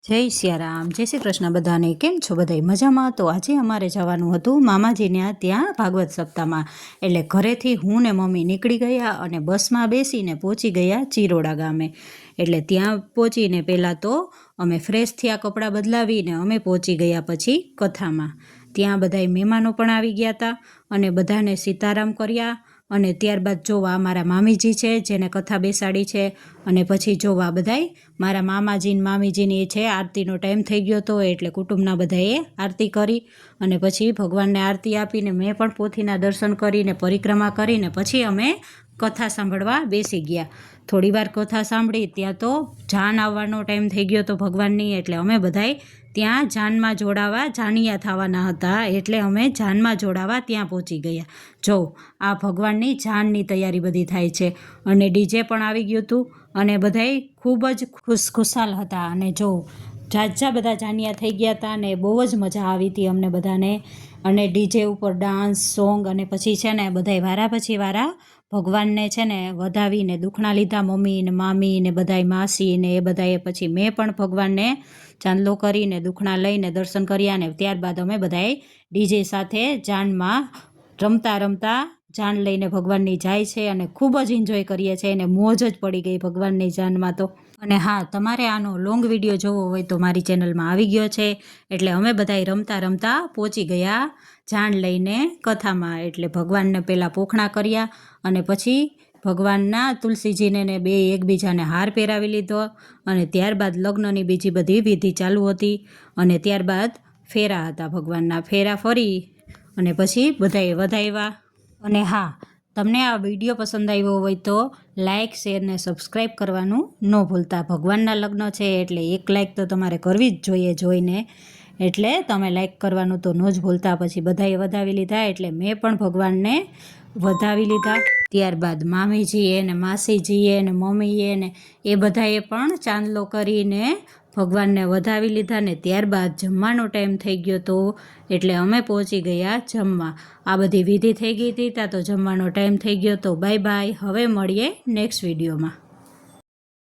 જય સિયારામ, જય શ્રી કૃષ્ણ બધાને. કેમ છો બધાય મજામાં? તો આજે અમારે જવાનું હતું મામાજીને ત્યાં ભાગવત સપ્તાહમાં. એટલે ઘરેથી હું ને મમ્મી નીકળી ગયા અને બસમાં બેસીને પહોંચી ગયા ચિરોડા ગામે. એટલે ત્યાં પહોંચીને પહેલાં તો અમે ફ્રેશ થયા, કપડાં બદલાવીને અમે પહોંચી ગયા પછી કથામાં. ત્યાં બધાય મહેમાનો પણ આવી ગયા હતા અને બધાને સીતારામ કર્યા. અને ત્યારબાદ જોવા મારા મામીજી છે જેને કથા બેસાડી છે. અને પછી જોવા બધાય મારા મામાજીને મામીજીની છે આરતીનો ટાઈમ થઈ ગયો હતો એટલે કુટુંબના બધાએ આરતી કરી અને પછી ભગવાનને આરતી આપીને મેં પણ પોથીના દર્શન કરીને પરિક્રમા કરીને પછી અમે કથા સાંભળવા બેસી ગયા. થોડી વાર કથા સાંભળી ત્યાં તો જાન આવવાનો ટાઈમ થઈ ગયો હતો ભગવાનની. એટલે અમે બધાય ત્યાં જાનમાં જોડાવા જાનિયા થવાના હતા એટલે અમે જાનમાં જોડાવા ત્યાં પહોંચી ગયા. જો આ ભગવાનની જાનની તૈયારી બધી થાય છે અને ડીજે પણ આવી ગયું હતું અને બધાય ખૂબ જ ખુશખુશાલ હતા. અને જો ઝાઝા બધા જાનિયા થઈ ગયા હતા અને બહુ જ મજા આવી હતી અમને બધાને. અને ડીજે ઉપર ડાન્સ સોંગ અને પછી છે ને બધાય વારા પછી વારા ભગવાનને છે ને વધાવીને દુખણા લીધા. મમ્મી ને મામી ને બધાય માસી ને એ બધાએ. પછી મેં પણ ભગવાનને ચાંદલો કરીને દુખણા લઈને દર્શન કર્યા. ને ત્યારબાદ અમે બધાએ ડીજે સાથે જાનમાં રમતા રમતા જાન લઈને ભગવાનની જાય છે અને ખૂબ જ એન્જોય કરીએ છીએ અને મોજ જ પડી ગઈ ભગવાનની જાનમાં તો. અને હા, તમારે આનો લોંગ વિડીયો જોવો હોય તો મારી ચેનલમાં આવી ગયો છે. એટલે અમે બધાય રમતા રમતા પહોંચી ગયા જાન લઈને કથામાં. એટલે ભગવાનને પહેલાં પોખણા કર્યા અને પછી ભગવાનના તુલસીજીને ને બે એકબીજાને હાર પહેરાવી લીધો. અને ત્યારબાદ લગ્નની બીજી બધી વિધિ ચાલુ હતી અને ત્યારબાદ ફેરા હતા ભગવાનના. ફેરા ફરી અને પછી બધાએ વધાવ્યા. અને હા, તમને આ વિડીયો પસંદ આવ્યો હોય તો લાઇક શેર ને સબસ્ક્રાઈબ કરવાનું ન ભૂલતા. ભગવાનના લગ્ન છે એટલે એક લાઇક તો તમારે કરવી જ જોઈએ જોઈને. એટલે તમે લાઇક કરવાનું તો ન જ ભૂલતા. પછી બધાએ વધાવી લીધા એટલે મેં પણ ભગવાનને વધાવી લીધા. ત્યારબાદ મામીજીએ ને માસીજીએ ને મમ્મીએ ને એ બધાએ પણ ચાંદલો કરીને ભગવાનને વધાવી લીધા. ને ત્યારબાદ જમવાનો ટાઈમ થઈ ગયો હતો એટલે અમે પહોંચી ગયા જમવા. આ બધી વિધિ થઈ ગઈ હતી ત્યાં તો જમવાનો ટાઈમ થઈ ગયો તો. Bye bye. હવે મળીએ નેક્સ્ટ વિડીયોમાં.